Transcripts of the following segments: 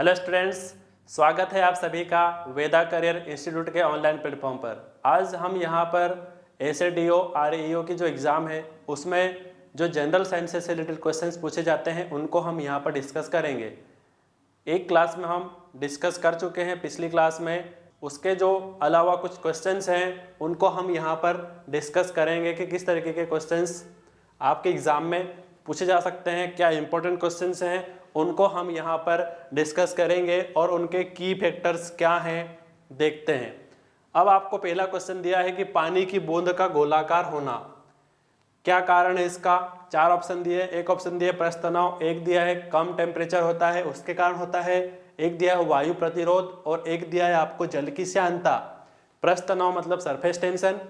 Hello students, स्वागत है आप सभी का वेदा करियर इंस्टीट्यूट के ऑनलाइन प्लेटफॉर्म पर। आज हम यहाँ पर एसएडीओ आरईओ की जो एग्ज़ाम है उसमें जो जनरल साइंस से रिलेटेड क्वेश्चंस पूछे जाते हैं उनको हम यहाँ पर डिस्कस करेंगे। एक क्लास में हम डिस्कस कर चुके हैं पिछली क्लास में, उसके जो अलावा कुछ क्वेश्चंस हैं उनको हम यहाँ पर डिस्कस करेंगे कि किस तरीके के क्वेश्चंस आपके एग्ज़ाम में पूछे जा सकते हैं, क्या इंपॉर्टेंट क्वेश्चंस हैं उनको हम यहाँ पर डिस्कस करेंगे और उनके की फैक्टर्स क्या हैं देखते हैं। अब आपको पहला क्वेश्चन दिया है कि पानी की बूंद का गोलाकार होना, क्या कारण है इसका। 4 ऑप्शन दिए, एक ऑप्शन दिया पृष्ठ तनाव, एक दिया है कम टेम्परेचर होता है उसके कारण होता है, एक दिया है वायु प्रतिरोध और एक दिया है आपको जल की श्यानता। पृष्ठ तनाव मतलब सरफेस टेंशन,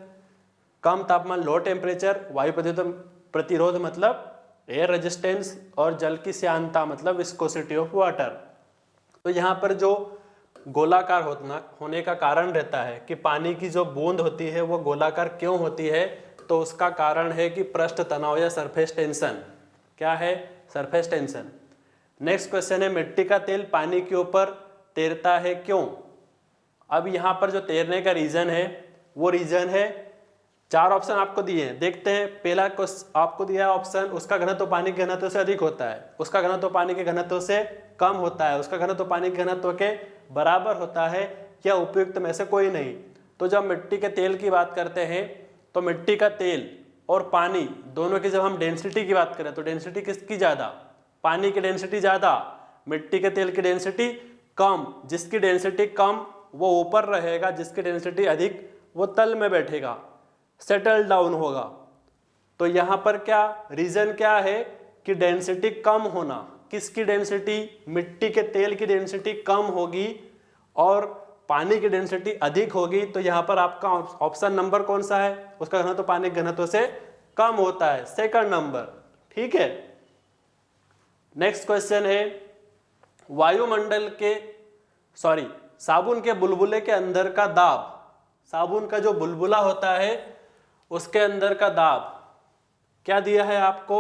कम तापमान लो टेम्परेचर, वायु प्रतिरोध मतलब एयर रेजिस्टेंस और जल की श्यानता मतलब विस्कोसिटी ऑफ वाटर। तो यहाँ पर जो गोलाकार होने का कारण रहता है कि पानी की जो बूंद होती है वो गोलाकार क्यों होती है, तो उसका कारण है कि पृष्ठ तनाव या सरफेस टेंशन। क्या है? Surface tension. नेक्स्ट क्वेश्चन है मिट्टी का तेल पानी के ऊपर तैरता है क्यों। अब यहाँ पर जो तैरने का रीजन है वो रीजन है, 4 ऑप्शन आपको दिए हैं, देखते हैं। पहला आपको दिया ऑप्शन, उसका घनत्व पानी के घनत्व से अधिक होता है, उसका घनत्व पानी के घनत्व से कम होता है, उसका घनत्व पानी के घनत्व के बराबर होता है, या उपयुक्त में से कोई नहीं। तो जब मिट्टी के तेल की बात करते हैं तो मिट्टी का तेल और पानी दोनों की जब हम डेंसिटी की बात करें तो डेंसिटी किसकी ज़्यादा? पानी की डेंसिटी ज़्यादा, मिट्टी के तेल की डेंसिटी कम। जिसकी डेंसिटी कम वो ऊपर रहेगा, जिसकी डेंसिटी अधिक वो तल में बैठेगा, सेटल डाउन होगा। तो यहाँ पर क्या रीजन क्या है कि डेंसिटी कम होना। किसकी डेंसिटी? मिट्टी के तेल की डेंसिटी कम होगी और पानी की डेंसिटी अधिक होगी। तो यहाँ पर आपका ऑप्शन नंबर कौन सा है? उसका घनत्व पानी के घनत्व से कम होता है, सेकंड नंबर। ठीक है। नेक्स्ट क्वेश्चन है वायुमंडल के साबुन के बुलबुले के अंदर का दाब। साबुन का जो बुलबुला होता है उसके अंदर का दाब क्या दिया है आपको?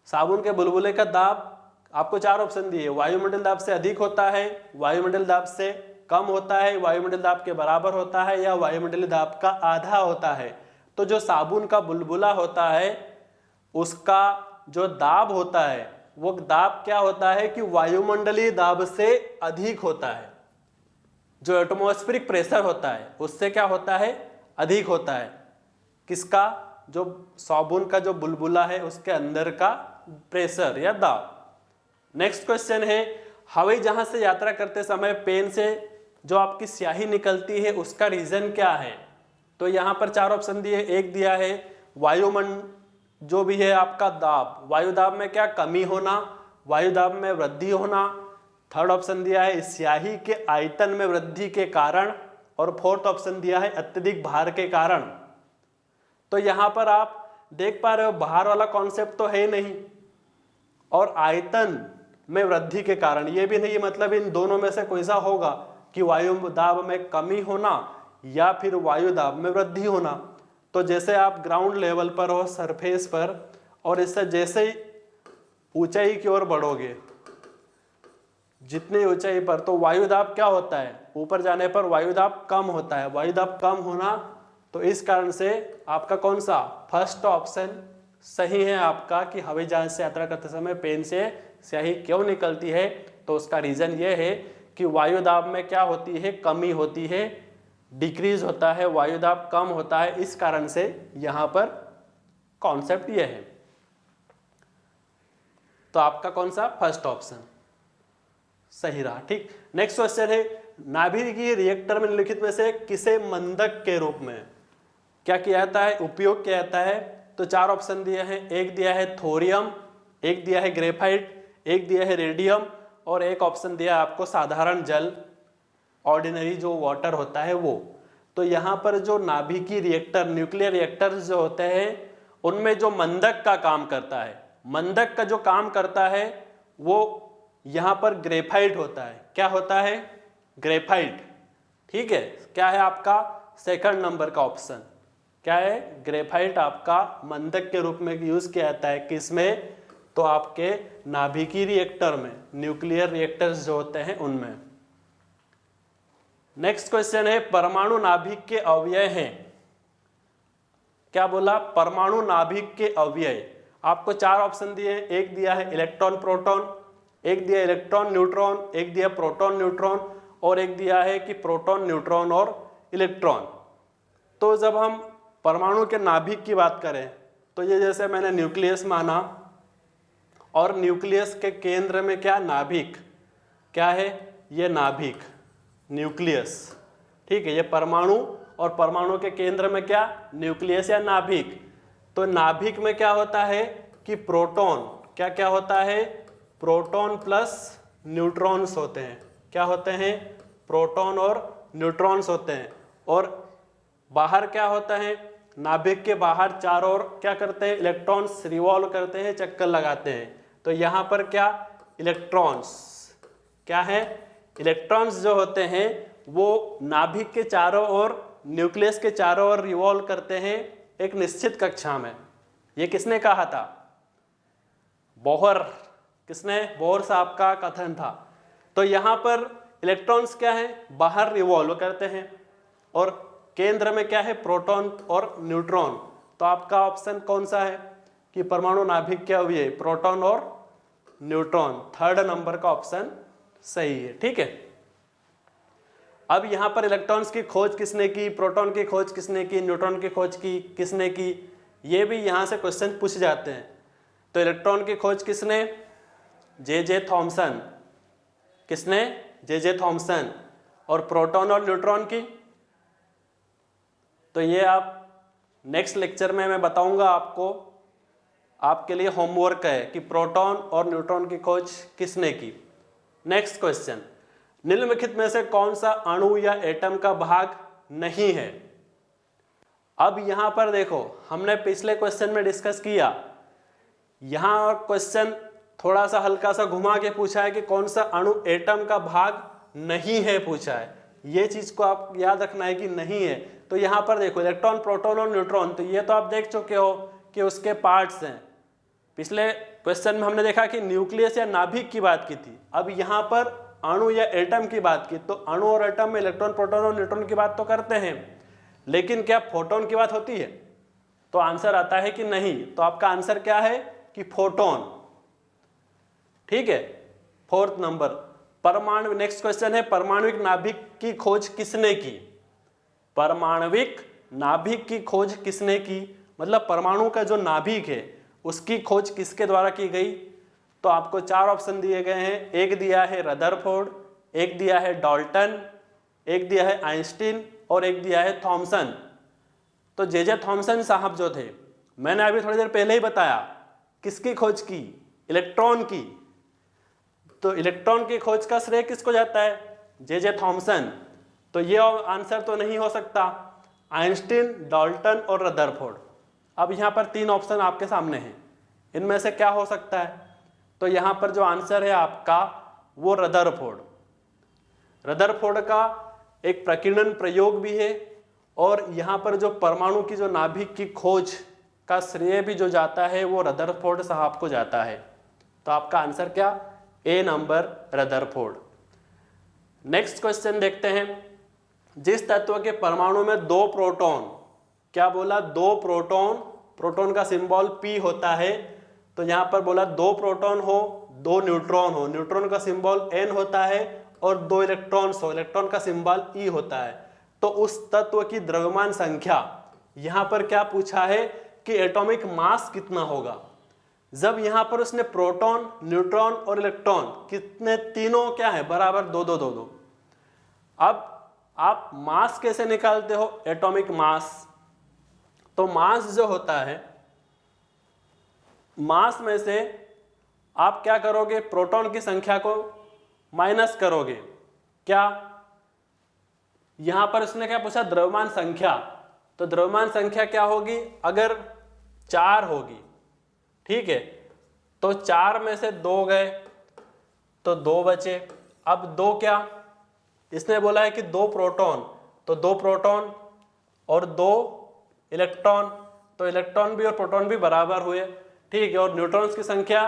साबुन के बुलबुले का दाब आपको 4 ऑप्शन दिए, वायुमंडल दाब से अधिक होता है, वायुमंडल दाब से कम होता है, वायुमंडल दाब के बराबर होता है, या वायुमंडलीय दाब का आधा होता है। तो जो साबुन का बुलबुला होता है उसका जो दाब होता है वो दाब क्या होता है कि वायुमंडलीय दाब से अधिक होता है। जो एटमॉस्फेरिक प्रेशर होता है उससे क्या होता है? अधिक होता है। किसका? जो साबुन का जो बुलबुला है उसके अंदर का प्रेशर या दाब। नेक्स्ट क्वेश्चन है हवाई जहाज से यात्रा करते समय पेन से जो आपकी स्याही निकलती है उसका रीजन क्या है। तो यहाँ पर 4 ऑप्शन दिए, एक दिया है वायुमंडल जो भी है आपका दाब, वायु दाब में क्या कमी होना, वायु दाब में वृद्धि होना। थर्ड ऑप्शन दिया है स्याही के आयतन में वृद्धि के कारण, और फोर्थ ऑप्शन दिया है अत्यधिक भार के कारण। तो यहाँ पर आप देख पा रहे हो भार वाला कॉन्सेप्ट तो है नहीं, और आयतन में वृद्धि के कारण ये भी नहीं, मतलब इन दोनों में से कोई सा होगा कि वायु दाब में कमी होना या फिर वायु दाब में वृद्धि होना। तो जैसे आप ग्राउंड लेवल पर हो, सरफेस पर, और इससे जैसे ही ऊंचाई की ओर बढ़ोगे, जितनी ऊंचाई पर, तो वायु दाब क्या होता है? ऊपर जाने पर वायु दाब कम होता है। वायु दाब कम होना, तो इस कारण से आपका कौन सा फर्स्ट ऑप्शन सही है आपका कि हवाई जहाज से यात्रा करते समय पेन से स्याही क्यों निकलती है। तो उसका रीजन ये है कि वायु दाब में क्या होती है? कमी होती है, डिक्रीज होता है, वायु दाब कम होता है। इस कारण से यहाँ पर कॉन्सेप्ट ये है। तो आपका कौन सा फर्स्ट ऑप्शन सही रहा। ठीक। नेक्स्ट क्वेश्चन है नाभिकीय रिएक्टर में निम्नलिखित में से किसे मंदक के रूप में क्या किया जाता है, उपयोग किया जाता है। तो 4 ऑप्शन दिए हैं, एक दिया है थोरियम, एक दिया है ग्रेफाइट, एक दिया है रेडियम, और एक ऑप्शन दिया है आपको साधारण जल, ऑर्डिनरी जो वाटर होता है वो। तो यहाँ पर जो नाभिकीय रिएक्टर, न्यूक्लियर रिएक्टर जो होते हैं उनमें जो मंदक का काम करता है, मंदक का जो काम करता है वो यहाँ पर ग्रेफाइट होता है। क्या होता है? ग्रेफाइट। ठीक है। क्या है आपका सेकंड नंबर का ऑप्शन? क्या है? ग्रेफाइट आपका मंदक के रूप में यूज किया जाता है। किसमें? तो आपके नाभिकीय रिएक्टर में, न्यूक्लियर रिएक्टर्स जो होते हैं उनमें। नेक्स्ट क्वेश्चन है परमाणु नाभिक के अवयव हैं। क्या बोला? परमाणु नाभिक के अवयव। आपको 4 ऑप्शन दिए हैं, एक दिया है इलेक्ट्रॉन प्रोटॉन, एक दिया इलेक्ट्रॉन न्यूट्रॉन, एक दिया प्रोटॉन न्यूट्रॉन, और एक दिया है कि प्रोटॉन न्यूट्रॉन और इलेक्ट्रॉन। तो जब हम परमाणु के नाभिक की बात करें तो ये जैसे मैंने न्यूक्लियस माना, और न्यूक्लियस के केंद्र में क्या? नाभिक। क्या है? ये नाभिक, न्यूक्लियस। ठीक है, ये परमाणु, और परमाणु के केंद्र में क्या? न्यूक्लियस या नाभिक। तो नाभिक में क्या होता है कि प्रोटॉन, क्या क्या होता है? प्रोटॉन प्लस न्यूट्रॉन्स होते हैं। क्या होते हैं? प्रोटॉन और न्यूट्रॉन्स होते हैं। और बाहर क्या होता है? नाभिक के बाहर चारों ओर क्या करते हैं? इलेक्ट्रॉन्स रिवॉल्व करते हैं, चक्कर लगाते हैं। तो यहाँ पर क्या? इलेक्ट्रॉन्स। क्या है? इलेक्ट्रॉन्स जो होते हैं वो नाभिक के चारों ओर, न्यूक्लियस के चारों ओर रिवॉल्व करते हैं एक निश्चित कक्षा में। ये किसने कहा था? बोहर। किसने? बोहर साहब का कथन था। तो यहाँ पर इलेक्ट्रॉन्स क्या है? बाहर रिवॉल्व करते हैं, और केंद्र में क्या है? प्रोटॉन और न्यूट्रॉन। तो आपका ऑप्शन कौन सा है कि परमाणु नाभिक क्या हुई है? प्रोटॉन और न्यूट्रॉन। 3rd नंबर का ऑप्शन सही है। ठीक है, अब यहां पर इलेक्ट्रॉन्स की खोज किसने की? प्रोटॉन की खोज किसने की? न्यूट्रॉन की खोज की किसने की? ये भी यहां से क्वेश्चन पूछ जाते हैं। तो इलेक्ट्रॉन की खोज किसने? J Thomson. किसने? J Thomson. और प्रोटॉन और न्यूट्रॉन की, तो ये आप नेक्स्ट लेक्चर में मैं बताऊंगा आपको। आपके लिए होमवर्क है कि प्रोटॉन और न्यूट्रॉन की खोज किसने की। नेक्स्ट क्वेश्चन, निम्नलिखित में से कौन सा अणु या एटम का भाग नहीं है? अब यहां पर देखो, हमने पिछले क्वेश्चन में डिस्कस किया, यहां क्वेश्चन थोड़ा सा हल्का सा घुमा के पूछा है कि कौन सा अणु एटम का भाग नहीं है पूछा है। ये चीज को आप याद रखना है कि नहीं है। तो यहां पर देखो इलेक्ट्रॉन, प्रोटॉन और न्यूट्रॉन, तो ये तो आप देख चुके हो कि उसके पार्ट्स हैं। पिछले क्वेश्चन में हमने देखा कि न्यूक्लियस या नाभिक की बात की थी। अब यहां पर अणु या एटम की बात की, तो अणु और एटम में इलेक्ट्रॉन, प्रोटॉन और न्यूट्रॉन की बात तो करते हैं, लेकिन क्या फोटोन की बात होती है? तो आंसर आता है कि नहीं। तो आपका आंसर क्या है कि फोटोन। ठीक है, 4th नंबर। परमाणु, नेक्स्ट क्वेश्चन है परमाणविक नाभिक की खोज किसने की? परमाणविक नाभिक की खोज किसने की? मतलब परमाणु का जो नाभिक है उसकी खोज किसके द्वारा की गई? तो आपको 4 ऑप्शन दिए गए हैं। एक दिया है रदरफोर्ड, एक दिया है डाल्टन, एक दिया है आइंस्टीन, और एक दिया है थॉमसन। तो जे थॉमसन साहब जो थे, मैंने अभी थोड़ी देर पहले ही बताया, किसकी खोज की? इलेक्ट्रॉन की। तो इलेक्ट्रॉन की खोज का श्रेय किसको जाता है? J Thomson. तो ये आंसर तो नहीं हो सकता। आइंस्टीन, डाल्टन और रदरफोर्ड। अब यहाँ पर 3 ऑप्शन आपके सामने हैं, इनमें से क्या हो सकता है? तो यहाँ पर जो आंसर है आपका वो रदरफोर्ड। रदरफोर्ड का एक प्रकीर्णन प्रयोग भी है, और यहाँ पर जो परमाणु की जो नाभिक की खोज का श्रेय भी जो जाता है वो रदरफोर्ड साहब को जाता है। तो आपका आंसर क्या? ए नंबर, रदरफोर्ड। नेक्स्ट क्वेश्चन देखते हैं। जिस तत्व के परमाणु में 2 प्रोटॉन, क्या बोला? 2 प्रोटॉन, प्रोटॉन का सिंबल P होता है। तो यहां पर बोला 2 प्रोटॉन हो, 2 न्यूट्रॉन हो, न्यूट्रॉन का सिंबल N होता है, और 2 इलेक्ट्रॉन्स हो, इलेक्ट्रॉन का सिंबल E होता है। तो उस तत्व की द्रव्यमान संख्या, यहां पर क्या पूछा है कि एटॉमिक मास कितना होगा? जब यहां पर उसने प्रोटॉन, न्यूट्रॉन और इलेक्ट्रॉन कितने, तीनों क्या है? बराबर 2 2 2 2। अब आप मास कैसे निकालते हो? Atomic mass. तो मास जो होता है, मास में से आप क्या करोगे? प्रोटॉन की संख्या को माइनस करोगे। क्या? यहां पर उसने क्या पूछा? द्रव्यमान संख्या। तो द्रव्यमान संख्या क्या होगी? अगर 4 होगी, ठीक है, तो 4 में से 2 गए तो 2 बचे। अब 2 क्या? इसने बोला है कि 2 प्रोटॉन, तो 2 प्रोटॉन और 2 इलेक्ट्रॉन, तो इलेक्ट्रॉन भी और प्रोटॉन भी बराबर हुए। ठीक है, और न्यूट्रॉन्स की संख्या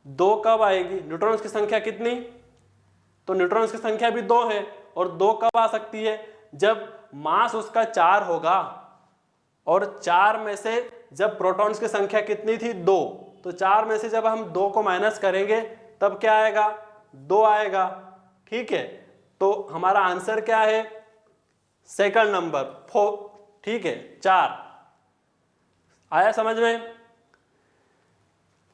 2 कब आएगी? न्यूट्रॉन्स की संख्या कितनी? तो न्यूट्रॉन्स की संख्या भी 2 है, और 2 कब आ सकती है? जब मास उसका 4 होगा, और 4 में से जब प्रोटॉन्स की संख्या कितनी थी? 2। तो 4 में से जब हम 2 को माइनस करेंगे तब क्या आएगा? 2 आएगा। ठीक है, तो हमारा आंसर क्या है? Second number 4। ठीक है, 4 आया समझ में?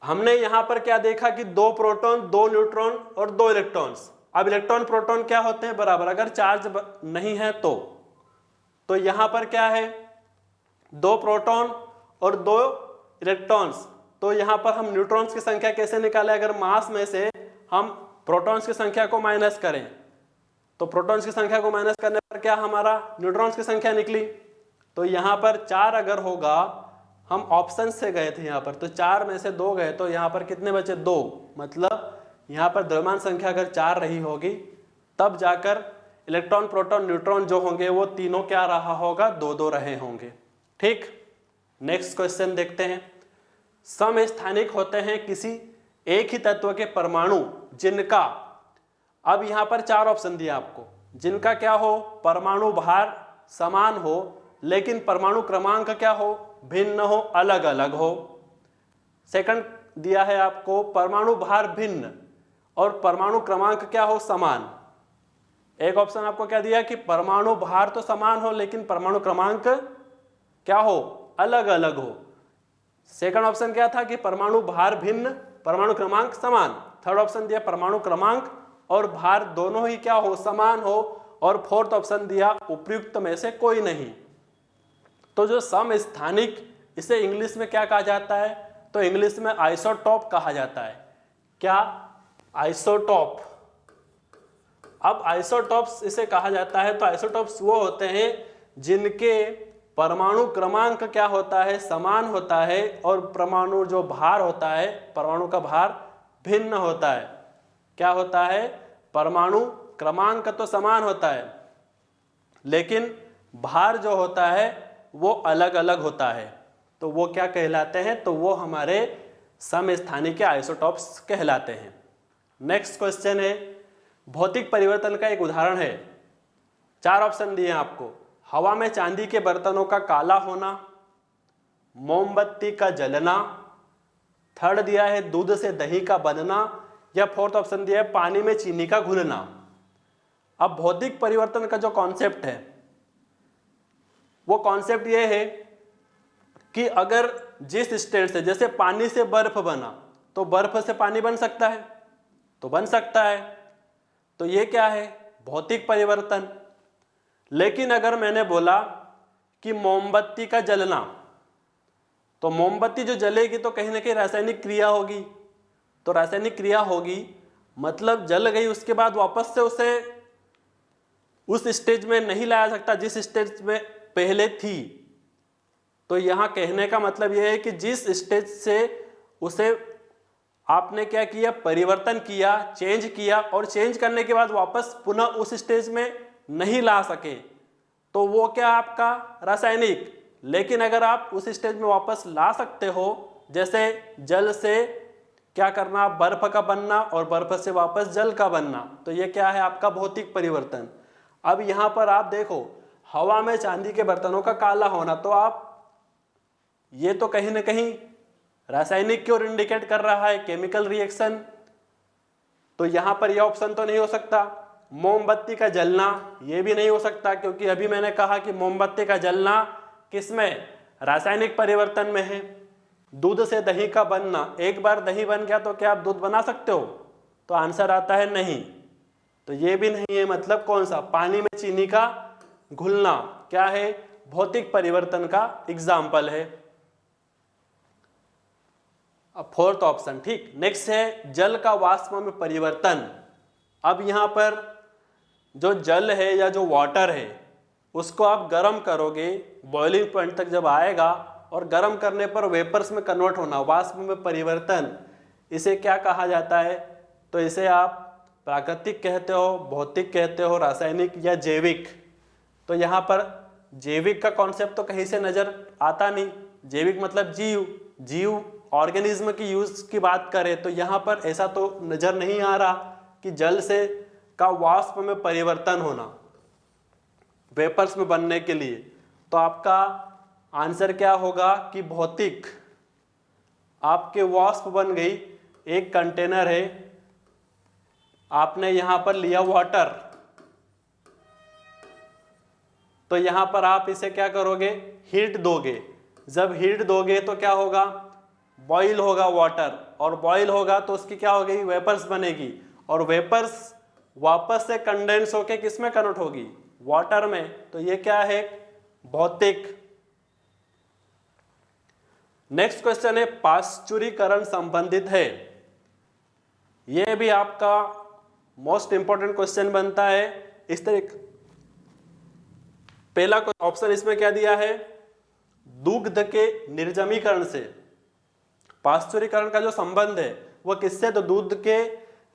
हमने यहां पर क्या देखा कि 2 प्रोटॉन, 2 न्यूट्रॉन और 2 इलेक्ट्रॉन्स। अब इलेक्ट्रॉन प्रोटॉन क्या होते हैं? बराबर। अगर चार्ज नहीं है तो यहां पर क्या है? 2 प्रोटॉन और 2 इलेक्ट्रॉन्स। तो यहां पर हम न्यूट्रॉन्स की संख्या कैसे निकालें? अगर मास में से हम प्रोटॉन्स की संख्या को माइनस करें, तो प्रोटॉन्स की संख्या को माइनस करने पर क्या हमारा न्यूट्रॉन्स की संख्या निकली। तो यहां पर 4 अगर होगा, हम ऑप्शन से गए थे यहां पर, तो 4 में से 2 गए, तो यहां पर कितने बचे? 2। मतलब यहां पर द्रव्यमान संख्या अगर 4 रही होगी, तब जाकर इलेक्ट्रॉन, प्रोटॉन, न्यूट्रॉन जो होंगे वो तीनों क्या रहा होगा? 2-2 रहे होंगे। ठीक, नेक्स्ट क्वेश्चन देखते हैं। समस्थानिक होते हैं किसी एक ही तत्व के परमाणु जिनका, अब यहां पर 4 ऑप्शन दिया आपको, जिनका क्या हो? परमाणु भार समान हो, लेकिन परमाणु क्रमांक क्या हो? भिन्न हो, अलग अलग हो। सेकंड दिया है आपको परमाणु भार भिन्न और परमाणु क्रमांक क्या हो? समान। एक ऑप्शन आपको क्या दिया कि परमाणु भार तो समान हो, लेकिन परमाणु क्रमांक क्या हो? अलग अलग हो। सेकंड ऑप्शन क्या था कि परमाणु भार भिन्न, परमाणु क्रमांक समान। थर्ड ऑप्शन दिया परमाणु क्रमांक और भार दोनों ही क्या हो? समान हो। और फोर्थ ऑप्शन दिया उपयुक्त में से कोई नहीं। तो जो समस्थानिक, इसे इंग्लिश में क्या कहा जाता है? तो इंग्लिश में आइसोटॉप कहा जाता है। क्या? आइसोटॉप। अब आइसोटॉप्स इसे कहा जाता है, तो आइसोटॉप्स वो होते हैं जिनके परमाणु क्रमांक क्या होता है? समान होता है, और परमाणु जो भार होता है, परमाणु का भार भिन्न होता है। क्या होता है? परमाणु क्रमांक तो समान होता है, लेकिन भार जो होता है वो अलग अलग होता है। तो वो क्या कहलाते हैं? तो वो हमारे समस्थानिक के आइसोटॉप्स कहलाते हैं। नेक्स्ट क्वेश्चन है, भौतिक परिवर्तन का एक उदाहरण है। 4 ऑप्शन दिए हैं आपको। हवा में चांदी के बर्तनों का काला होना, मोमबत्ती का जलना, थर्ड दिया है दूध से दही का बनना, या फोर्थ ऑप्शन दिया है पानी में चीनी का घुलना। अब भौतिक परिवर्तन का जो कॉन्सेप्ट है, वो कॉन्सेप्ट ये है कि अगर जिस स्टेट से, जैसे पानी से बर्फ बना, तो बर्फ से पानी बन सकता है? तो बन सकता है। तो ये क्या है? भौतिक परिवर्तन। लेकिन अगर मैंने बोला कि मोमबत्ती का जलना, तो मोमबत्ती जो जलेगी तो कहीं ना कहीं रासायनिक क्रिया होगी। तो रासायनिक क्रिया होगी मतलब जल गई, उसके बाद वापस से उसे उस स्टेज में नहीं लाया सकता जिस स्टेज में पहले थी। तो यहां कहने का मतलब यह है कि जिस स्टेज से उसे आपने क्या किया? परिवर्तन किया, चेंज किया, और चेंज करने के बाद वापस पुनः उस स्टेज में नहीं ला सके, तो वो क्या आपका? रासायनिक। लेकिन अगर आप उस स्टेज में वापस ला सकते हो, जैसे जल से क्या करना? बर्फ का बनना, और बर्फ से वापस जल का बनना, तो ये क्या है? आपका भौतिक परिवर्तन। अब यहां पर आप देखो, हवा में चांदी के बर्तनों का काला होना, तो आप ये तो कहीं ना कहीं रासायनिक की ओर इंडिकेट कर रहा है, केमिकल रिएक्शन। तो यहां पर यह ऑप्शन तो नहीं हो सकता। मोमबत्ती का जलना, यह भी नहीं हो सकता, क्योंकि अभी मैंने कहा कि मोमबत्ती का जलना किसमें? रासायनिक परिवर्तन में है। दूध से दही का बनना, एक बार दही बन गया तो क्या आप दूध बना सकते हो? तो आंसर आता है नहीं। तो ये भी नहीं है। मतलब कौन सा? पानी में चीनी का घुलना क्या है? भौतिक परिवर्तन का एग्जाम्पल है। अब फोर्थ ऑप्शन। ठीक, नेक्स्ट है जल का वाष्प में परिवर्तन। अब यहां पर जो जल है या जो वाटर है, उसको आप गर्म करोगे, बॉइलिंग पॉइंट तक जब आएगा, और गर्म करने पर वेपर्स में कन्वर्ट होना, वाष्प में परिवर्तन, इसे क्या कहा जाता है? तो इसे आप प्राकृतिक कहते हो, भौतिक कहते हो, रासायनिक या जैविक। तो यहाँ पर जैविक का कॉन्सेप्ट तो कहीं से नजर आता नहीं। जैविक मतलब जीव, जीव ऑर्गेनिज्म की यूज की बात करें तो यहाँ पर ऐसा तो नजर नहीं आ रहा कि जल से का वाष्प में परिवर्तन होना वेपर्स में बनने के लिए। तो आपका आंसर क्या होगा कि भौतिक, आपके वाष्प बन गई। एक कंटेनर है, आपने यहां पर लिया वाटर, तो यहां पर आप इसे क्या करोगे, हीट दोगे। जब हीट दोगे तो क्या होगा, बॉईल होगा वाटर, और बॉईल होगा तो उसकी क्या हो गई, वेपर्स बनेगी, और वेपर्स वापस से कंडेंस होके किस में कन्वर्ट होगी, वाटर में। तो ये क्या है, भौतिक। नेक्स्ट क्वेश्चन है पाश्चुरीकरण संबंधित है। यह भी आपका मोस्ट इंपॉर्टेंट क्वेश्चन बनता है इस तरीके। पहला ऑप्शन इसमें क्या दिया है, दुग्ध के निर्जमीकरण से। पाश्चुरीकरण का जो संबंध है वह किससे, तो दूध के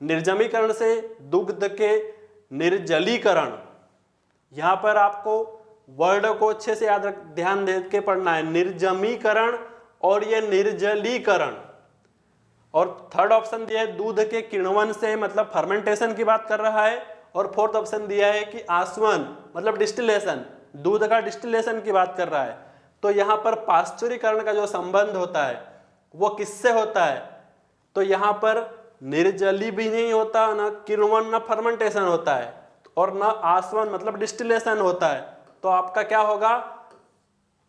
निर्जमीकरण से दुग्ध के निर्जलीकरण। यहां पर आपको वर्ड को अच्छे से याद रख, ध्यान दे के पढ़ना है, निर्जमीकरण और ये निर्जलीकरण। और थर्ड ऑप्शन दिया है दूध के किण्वन से, मतलब फर्मेंटेशन की बात कर रहा है। और फोर्थ ऑप्शन दिया है कि आसवन मतलब डिस्टिलेशन, दूध का डिस्टिलेशन की बात कर रहा है। तो यहां पर पाश्चुरीकरण का जो संबंध होता है वो किससे होता है, तो यहां पर निर्जली भी नहीं होता, ना किण्वन ना फर्मेंटेशन होता है, और ना आसवन मतलब डिस्टिलेशन होता है। तो आपका क्या होगा,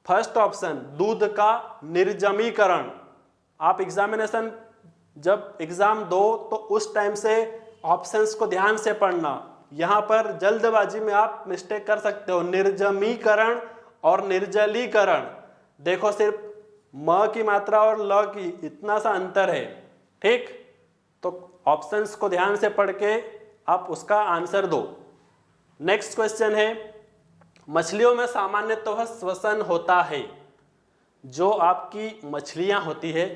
फर्स्ट ऑप्शन दूध का निर्जमीकरण। आप एग्जामिनेशन जब एग्जाम दो तो उस टाइम से ऑप्शंस को ध्यान से पढ़ना, यहां पर जल्दबाजी में आप मिस्टेक कर सकते हो। निर्जमीकरण और निर्जलीकरण, देखो सिर्फ म की मात्रा और ल की इतना सा अंतर है, ठीक। तो ऑप्शंस को ध्यान से पढ़ के आप उसका आंसर दो। नेक्स्ट क्वेश्चन है, मछलियों में सामान्यतः श्वसन होता है। जो आपकी मछलियां होती है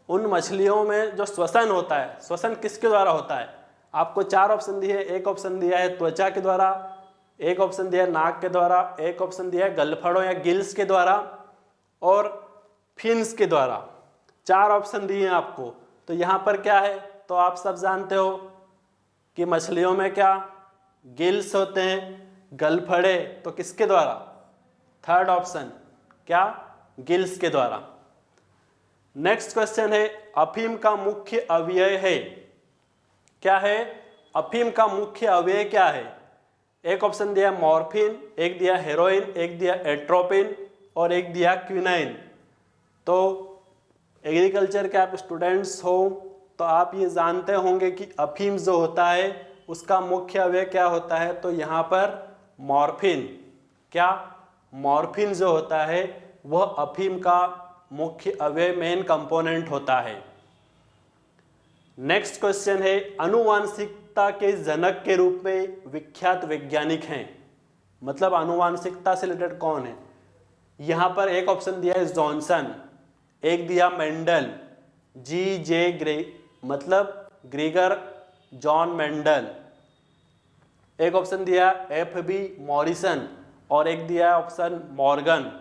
उन मछलियों में जो श्वसन होता है, श्वसन किसके द्वारा होता है, आपको चार ऑप्शन दिए है। एक ऑप्शन दिया है त्वचा के द्वारा, एक ऑप्शन दिया है नाक के द्वारा, एक ऑप्शन दिया है गलफड़ों या गिल्स के द्वारा, और फिन्स के द्वारा। चार ऑप्शन दिए हैं आपको। तो यहाँ पर क्या है, तो आप सब जानते हो कि मछलियों में क्या गिल्स होते हैं, गलफड़े, तो किसके द्वारा, थर्ड ऑप्शन क्या, गिल्स के द्वारा। नेक्स्ट क्वेश्चन है, अफीम का मुख्य अवयव है, क्या है, अफीम का मुख्य अवयव क्या है। एक ऑप्शन दिया मॉर्फिन, एक दिया हेरोइन, एक दिया एट्रोपिन, और एक दिया क्विनाइन। तो एग्रीकल्चर के आप स्टूडेंट्स हो तो आप ये जानते होंगे कि अफीम जो होता है उसका मुख्य अवयव क्या होता है, तो यहाँ पर मॉर्फिन, क्या, मॉर्फिन जो होता है वह अफीम का मुख्य अवयव, मेन कंपोनेंट होता है। नेक्स्ट क्वेश्चन है, आनुवांशिकता के जनक के रूप में विख्यात वैज्ञानिक हैं, मतलब आनुवांशिकता से रिलेटेड कौन है। यहां पर एक ऑप्शन दिया है जॉनसन, एक दिया मेंडल, मतलब ग्रीगर जॉन मेंडल, एक ऑप्शन दिया FB मॉरिसन, और एक दिया ऑप्शन मॉर्गन।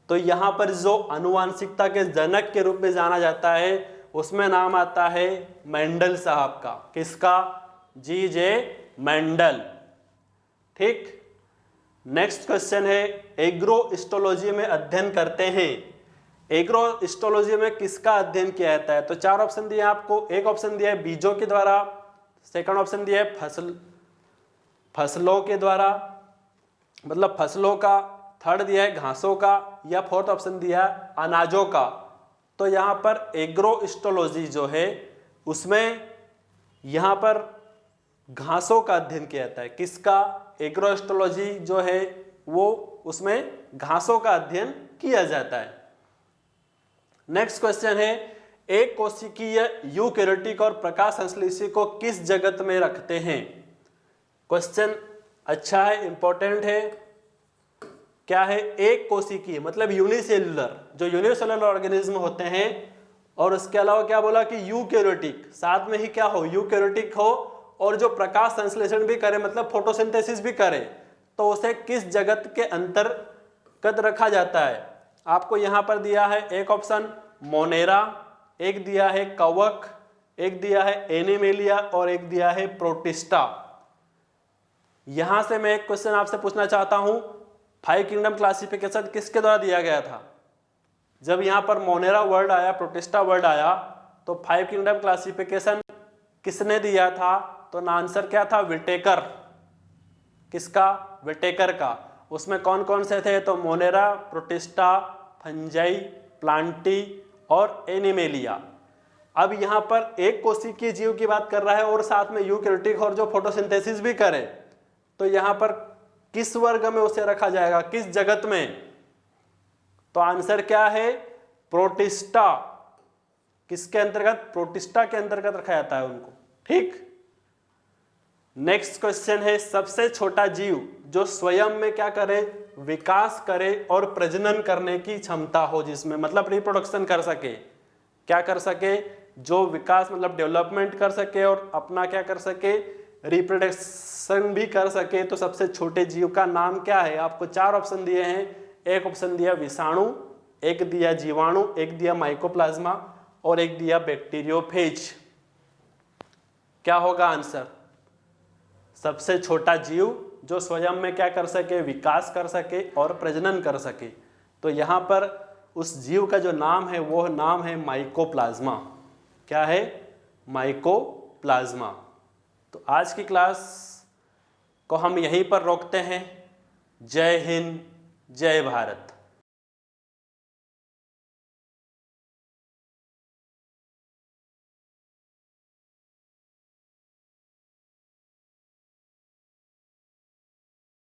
तो यहां पर जो आनुवांशिकता के जनक के रूप में जाना जाता है उसमें नाम आता है मेंडल साहब का, किसका, G.J. मेंडल, ठीक। नेक्स्ट क्वेश्चन है, एग्रोइस्टोलॉजी में अध्ययन करते हैं, एग्रोइस्टोलॉजी में किसका अध्ययन किया जाता है। तो चार ऑप्शन दिए आपको। एक ऑप्शन दिया है बीजों के द्वारा, सेकंड ऑप्शन दिया है फसलों के द्वारा, मतलब फसलों का, थर्ड दिया है घासों का, या फोर्थ ऑप्शन दिया है अनाजों का। तो यहाँ पर एग्रोइस्टोलॉजी जो है उसमें यहाँ पर घासों का अध्ययन किया जाता है, किसका, एग्रोइस्टोलॉजी जो है वो उसमें घासों का अध्ययन किया जाता है। नेक्स्ट क्वेश्चन है, एक कोशिकीय यूकेरियोटिक और प्रकाश संश्लेषी को किस जगत में रखते हैं। क्वेश्चन अच्छा है, इंपॉर्टेंट है। क्या है, एक कोशिकीय मतलब यूनिसेलुलर, जो यूनिसेलुलर ऑर्गेनिज्म होते हैं, और उसके अलावा क्या बोला कि यूकेरियोटिक, साथ में ही क्या हो, यूकेरियोटिक हो, और जो प्रकाश संश्लेषण भी करे मतलब फोटोसिंथेसिस भी करे, तो उसे किस जगत के अंतर्गत रखा जाता है। आपको यहां पर दिया है एक ऑप्शन मोनेरा, एक दिया है कवक, एक दिया है एनिमेलिया और एक दिया है प्रोटिस्टा। यहां से मैं एक क्वेश्चन आपसे पूछना चाहता हूं, 5 किंगडम क्लासिफिकेशन किसके द्वारा दिया गया था? जब यहां पर मोनेरा वर्ड आया, प्रोटिस्टा वर्ड आया, तो 5 किंगडम क्लासिफिकेशन किसने दिया था? तो आंसर क्या था? विटेकर। किसका? विटेकर का। उसमें कौन कौन से थे? तो मोनेरा, प्रोटिस्टा, फंजाई, प्लांटी और एनिमेलिया। अब यहां पर एक कोशिकीय जीव की बात कर रहा है और साथ में यूकेरियोटिक और जो फोटोसिंथेसिस भी करे, तो यहां पर किस वर्ग में उसे रखा जाएगा, किस जगत में? तो आंसर क्या है? प्रोटिस्टा। किसके अंतर्गत? प्रोटिस्टा के अंतर्गत रखा जाता है उनको। ठीक। नेक्स्ट क्वेश्चन है, सबसे छोटा जीव जो स्वयं में क्या करे? विकास करे और प्रजनन करने की क्षमता हो, जिसमें मतलब रिप्रोडक्शन कर सके। क्या कर सके? जो विकास मतलब डेवलपमेंट कर सके और अपना क्या कर सके? रिप्रोडक्शन भी कर सके। तो सबसे छोटे जीव का नाम क्या है? आपको 4 ऑप्शन दिए हैं। एक ऑप्शन दिया विषाणु, एक दिया जीवाणु, एक दिया माइकोप्लाज्मा और एक दिया बैक्टीरियोफेज। क्या होगा आंसर? सबसे छोटा जीव जो स्वयं में क्या कर सके? विकास कर सके और प्रजनन कर सके। तो यहां पर उस जीव का जो नाम है वो नाम है माइकोप्लाज्मा। क्या है? माइकोप्लाज्मा। तो आज की क्लास को हम यहीं पर रोकते हैं। जय हिंद, जय भारत।